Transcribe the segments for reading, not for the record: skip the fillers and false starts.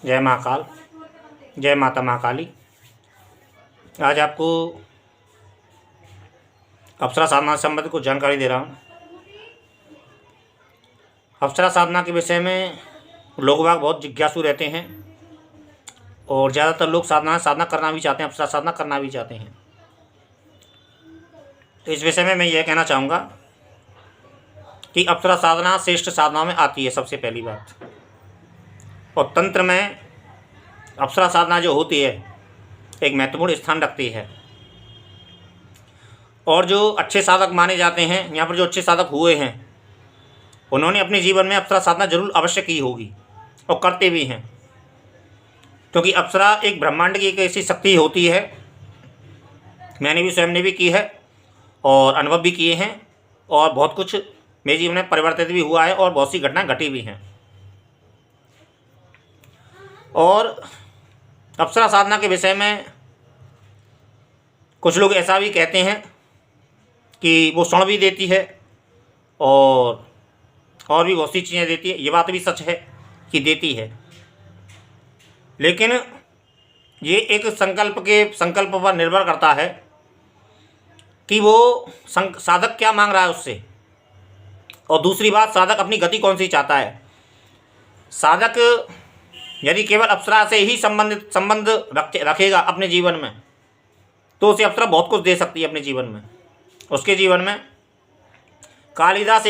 जय महाकाल, जय माता महाकाली। आज आपको अप्सरा साधना से संबंधित कुछ जानकारी दे रहा हूँ। अप्सरा साधना के विषय में लोग बाग बहुत जिज्ञासु रहते हैं और ज़्यादातर लोग साधना करना भी चाहते हैं, अप्सरा साधना करना भी चाहते हैं। तो इस विषय में मैं यह कहना चाहूँगा कि अप्सरा साधना श्रेष्ठ साधनाओं में आती है, सबसे पहली बात। और तंत्र में अप्सरा साधना जो होती है एक महत्वपूर्ण स्थान रखती है। और जो अच्छे साधक माने जाते हैं, यहाँ पर जो अच्छे साधक हुए हैं, उन्होंने अपने जीवन में अप्सरा साधना जरूर अवश्य की होगी और करते भी हैं, क्योंकि अप्सरा एक ब्रह्मांड की एक ऐसी शक्ति होती है। मैंने भी स्वयं ने भी की है और अनुभव भी किए हैं और बहुत कुछ मेरे जीवन में परिवर्तित भी हुआ है और बहुत सी घटनाएं घटी भी हैं। और अप्सरा साधना के विषय में कुछ लोग ऐसा भी कहते हैं कि वो स्वर्ण भी देती है और भी बहुत सी चीज़ें देती है। ये बात भी सच है कि देती है, लेकिन ये एक संकल्प पर निर्भर करता है कि वो साधक क्या मांग रहा है उससे। और दूसरी बात, साधक अपनी गति कौन सी चाहता है। साधक यदि केवल अप्सरा से ही संबंध रखेगा अपने जीवन में, तो उसे अप्सरा बहुत कुछ दे सकती है अपने जीवन में। उसके जीवन में कालिदास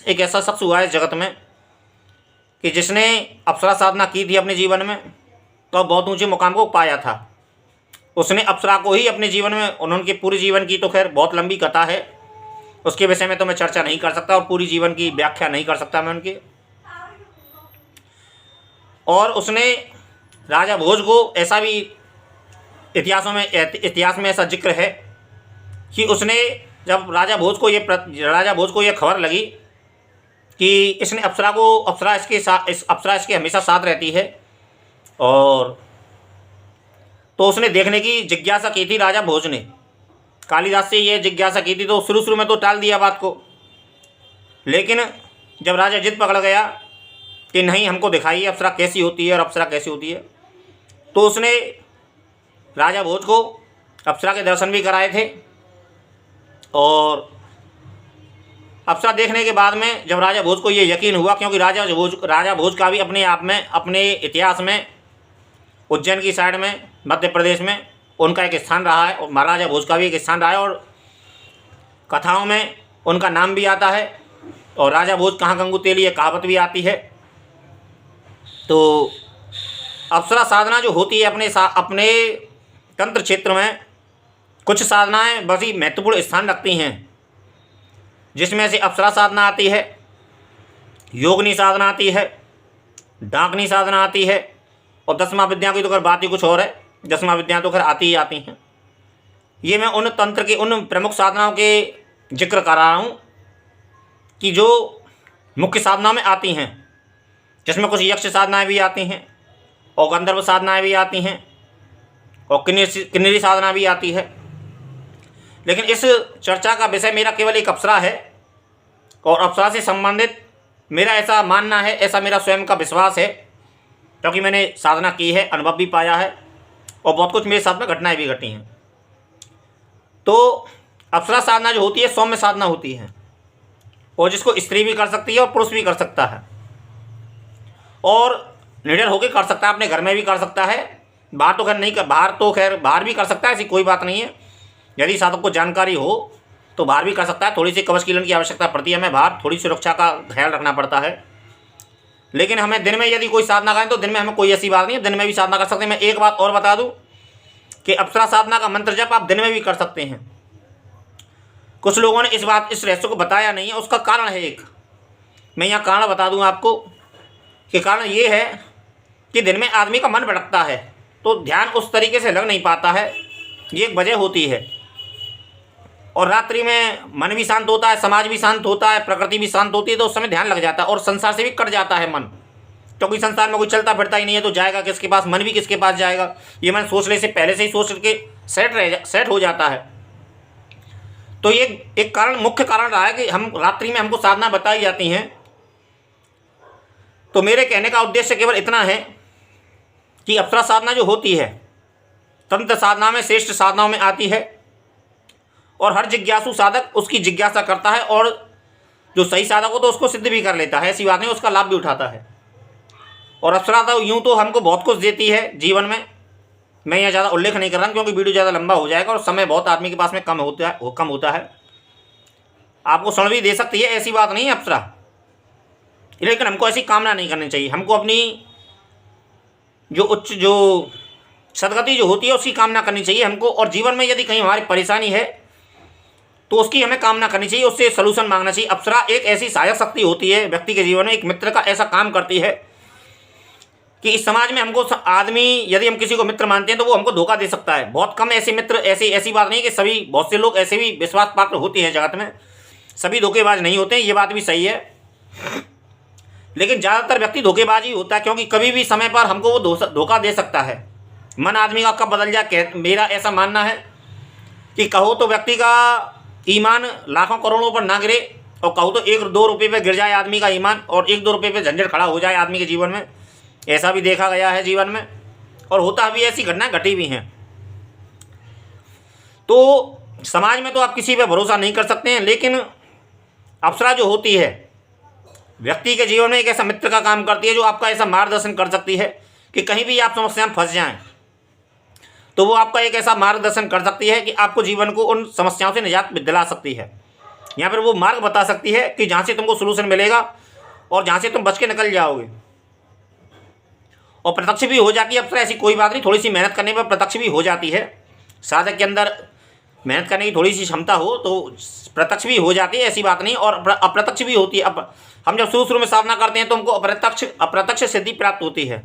एक ऐसा शख्स हुआ है जगत में कि जिसने अप्सरा साधना की थी अपने जीवन में, तो बहुत ऊंचे मुकाम को पाया था। उसने अप्सरा को ही अपने जीवन में, उन्होंने पूरे जीवन की तो खैर बहुत लंबी कथा है, उसके विषय में तो मैं चर्चा नहीं कर सकता और पूरी जीवन की व्याख्या नहीं कर सकता मैं उनकी। और उसने राजा भोज को, ऐसा भी इतिहास में ऐसा जिक्र है कि उसने जब राजा भोज को ये खबर लगी कि इसने अप्सरा इसके हमेशा साथ रहती है, और तो उसने देखने की जिज्ञासा की थी राजा भोज ने। कालिदास से ये जिज्ञासा की थी, तो शुरू में तो टाल दिया बात को, लेकिन जब राजा जिद पकड़ गया कि नहीं, हमको दिखाइए अप्सरा कैसी होती है और अप्सरा कैसी होती है, तो उसने राजा भोज को अप्सरा के दर्शन भी कराए थे। और अप्सरा देखने के बाद में जब राजा भोज को ये यकीन हुआ, क्योंकि राजा भोज का भी अपने आप में, अपने इतिहास में, उज्जैन की साइड में, मध्य प्रदेश में उनका एक स्थान रहा है, और महाराजा भोज का भी एक स्थान रहा है, और कथाओं में उनका नाम भी आता है। और राजा भोज कहाँ गंगू तेली, ये कहावत भी आती है। तो अप्सरा साधना जो होती है अपने तंत्र क्षेत्र में, कुछ साधनाएं बस ही महत्वपूर्ण स्थान रखती हैं, जिसमें से अप्सरा साधना आती है, योगनी साधना आती है, डाकनी साधना आती है, और दसमा विद्या की तो खैर बात ही कुछ और है। दसमा विद्या तो खैर आती ही आती हैं। ये मैं उन तंत्र के उन प्रमुख साधनाओं के जिक्र कर रहा हूँ कि जो मुख्य साधना में आती हैं, जिसमें कुछ यक्ष साधनाएं भी आती हैं और गंधर्व साधनाएं भी आती हैं और किन्नरी साधना भी आती है। लेकिन इस चर्चा का विषय मेरा केवल एक अप्सरा है, और अप्सरा से संबंधित मेरा ऐसा मानना है, ऐसा मेरा स्वयं का विश्वास है, क्योंकि मैंने साधना की है, अनुभव भी पाया है और बहुत कुछ मेरे साथ में घटनाएं भी घटी हैं। तो अप्सरा साधना जो होती है सौम्य साधना होती है, और जिसको स्त्री भी कर सकती है और पुरुष भी कर सकता है, और निडर होकर कर सकता है, अपने घर में भी कर सकता है। बाहर तो खैर बाहर भी कर सकता है, ऐसी कोई बात नहीं है। यदि साधक को जानकारी हो तो बाहर भी कर सकता है। थोड़ी सी कवच कीलन की आवश्यकता पड़ती है हमें, बाहर थोड़ी सुरक्षा का ख्याल रखना पड़ता है। लेकिन हमें दिन में यदि कोई साधना करें तो दिन में हमें कोई ऐसी बात नहीं है, दिन में भी साधना कर सकते हैं। मैं एक बात और बता दूं कि अप्सरा साधना का मंत्र जप आप दिन में भी कर सकते हैं। कुछ लोगों ने इस रहस्य को बताया नहीं है, उसका कारण है एक, मैं यहाँ कारण बता दूँ आपको कि कारण ये है कि दिन में आदमी का मन भटकता है, तो ध्यान उस तरीके से लग नहीं पाता है, ये एक वजह होती है। और रात्रि में मन भी शांत होता है, समाज भी शांत होता है, प्रकृति भी शांत होती है, तो उस समय ध्यान लग जाता है और संसार से भी कट जाता है मन, क्योंकि संसार में कोई चलता फिरता ही नहीं है, तो जाएगा किसके पास, मन भी किसके पास जाएगा। ये मन सोचने से पहले से ही सोच के सेट हो जाता है। तो ये एक कारण, मुख्य कारण रहा है कि हम रात्रि में हमको साधना बताई जाती हैं तो मेरे कहने का उद्देश्य केवल इतना है कि अप्सरा साधना जो होती है तंत्र साधना में श्रेष्ठ साधनाओं में आती है, और हर जिज्ञासु साधक उसकी जिज्ञासा करता है, और जो सही साधक हो तो उसको सिद्ध भी कर लेता है, ऐसी बात नहीं, उसका लाभ भी उठाता है। और अप्सरा तो यूँ तो हमको बहुत कुछ देती है जीवन में। मैं यहाँ ज़्यादा उल्लेख नहीं कर रहा क्योंकि वीडियो ज़्यादा लंबा हो जाएगा और समय बहुत आदमी के पास में कम होता है। आपको स्वर्ण भी दे सकती है, ऐसी बात नहीं है अप्सरा, लेकिन हमको ऐसी कामना नहीं करनी चाहिए। हमको अपनी जो सदगति जो होती है उसकी कामना करनी चाहिए हमको। और जीवन में यदि कहीं हमारी परेशानी है तो उसकी हमें कामना करनी चाहिए, उससे सलूशन मांगना चाहिए। अप्सरा एक ऐसी सहायक शक्ति होती है व्यक्ति के जीवन में, एक मित्र का ऐसा काम करती है कि इस समाज में हमको आदमी, यदि हम किसी को मित्र मानते हैं तो वो हमको धोखा दे सकता है। बहुत कम ऐसे मित्र, ऐसी बात नहीं कि सभी, बहुत से लोग ऐसे भी विश्वास पात्र होते हैं जगत में, सभी धोखेबाज नहीं होते हैं, ये बात भी सही है। लेकिन ज़्यादातर व्यक्ति धोखेबाज ही होता है, क्योंकि कभी भी समय पर हमको वो धोखा दे सकता है। मन आदमी का कब बदल जाए, मेरा ऐसा मानना है कि कहो तो व्यक्ति का ईमान लाखों करोड़ों पर ना गिरे, और कहो तो 1-2 रुपये पे गिर जाए आदमी का ईमान, और 1-2 रुपये पे झंझट खड़ा हो जाए आदमी के जीवन में। ऐसा भी देखा गया है जीवन में, और होता भी, ऐसी घटनाएं घटी भी हैं। तो समाज में तो आप किसी पे भरोसा नहीं कर सकते हैं, लेकिन अप्सरा जो होती है व्यक्ति के जीवन में एक ऐसा मित्र का काम करती है जो आपका ऐसा मार्गदर्शन कर सकती है कि कहीं भी आप समस्या में फंस जाएं तो वो आपका एक ऐसा मार्गदर्शन कर सकती है कि आपको जीवन को उन समस्याओं से निजात दिला सकती है। यहाँ पर वो मार्ग बता सकती है कि जहाँ से तुमको सोल्यूशन मिलेगा और जहाँ से तुम बच के निकल जाओगे। और प्रत्यक्ष भी हो जाती है अप्सरा, ऐसी कोई बात नहीं, थोड़ी सी मेहनत करने पर प्रत्यक्ष भी हो जाती है। साधक के अंदर मेहनत करने की थोड़ी सी क्षमता हो तो प्रत्यक्ष भी हो जाती है, ऐसी बात नहीं। और अप्रत्यक्ष भी होती है। अब हम जब शुरू में साधना करते हैं तो हमको अप्रत्यक्ष सिद्धि प्राप्त होती है,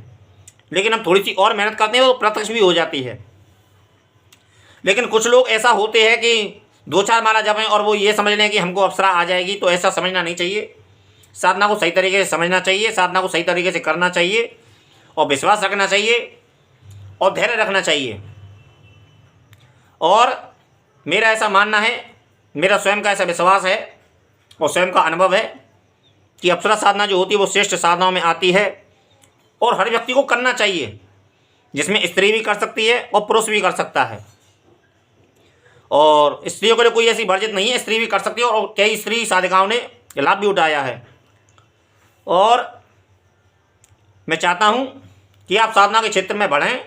लेकिन हम थोड़ी सी और मेहनत करते हैं तो प्रत्यक्ष भी हो जाती है। लेकिन कुछ लोग ऐसा होते हैं कि 2-4 माला जपें और वो ये समझ लें कि हमको अप्सरा आ जाएगी, तो ऐसा समझना नहीं चाहिए। साधना को सही तरीके से समझना चाहिए, साधना को सही तरीके से करना चाहिए, और विश्वास रखना चाहिए, और धैर्य रखना चाहिए। और मेरा ऐसा मानना है, मेरा स्वयं का ऐसा विश्वास है और स्वयं का अनुभव है कि अप्सरा साधना जो होती है वो श्रेष्ठ साधनाओं में आती है, और हर व्यक्ति को करना चाहिए, जिसमें स्त्री भी कर सकती है और पुरुष भी कर सकता है। और स्त्रियों के लिए कोई ऐसी वर्जित नहीं है, स्त्री भी कर सकती है, और कई स्त्री साधिकाओं ने लाभ भी उठाया है। और मैं चाहता हूँ कि आप साधना के क्षेत्र में बढ़ें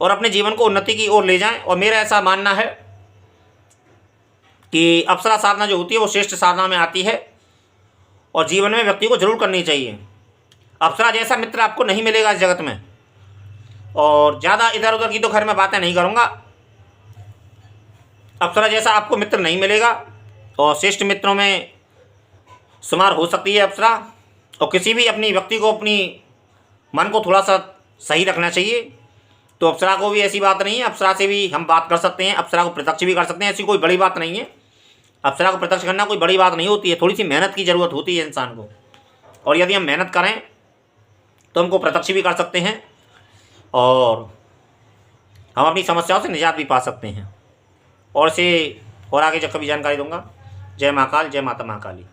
और अपने जीवन को उन्नति की ओर ले जाएं। और मेरा ऐसा मानना है कि अप्सरा साधना जो होती है वो श्रेष्ठ साधना में आती है, और जीवन में व्यक्ति को जरूर करनी चाहिए। अप्सरा जैसा मित्र आपको नहीं मिलेगा इस जगत में। और ज़्यादा इधर उधर की तो खैर मैं बातें नहीं करूँगा। अप्सरा जैसा आपको मित्र नहीं मिलेगा, और श्रेष्ठ मित्रों में शुमार हो सकती है अप्सरा। और किसी भी अपनी व्यक्ति को अपनी मन को थोड़ा सा सही रखना चाहिए, तो अप्सरा को भी ऐसी बात नहीं है, अप्सरा से भी हम बात कर सकते हैं, अप्सरा को प्रत्यक्ष भी कर सकते हैं, ऐसी कोई बड़ी बात नहीं है। अप्सरा को प्रत्यक्ष करना कोई बड़ी बात नहीं होती है, थोड़ी सी मेहनत की ज़रूरत होती है इंसान को। और यदि हम मेहनत करें तो हमको प्रत्यक्ष भी कर सकते हैं, और हम अपनी समस्याओं से निजात भी पा सकते हैं। और से और आगे जब कभी जानकारी दूंगा। जय महाकाल, जय माता महाकाली।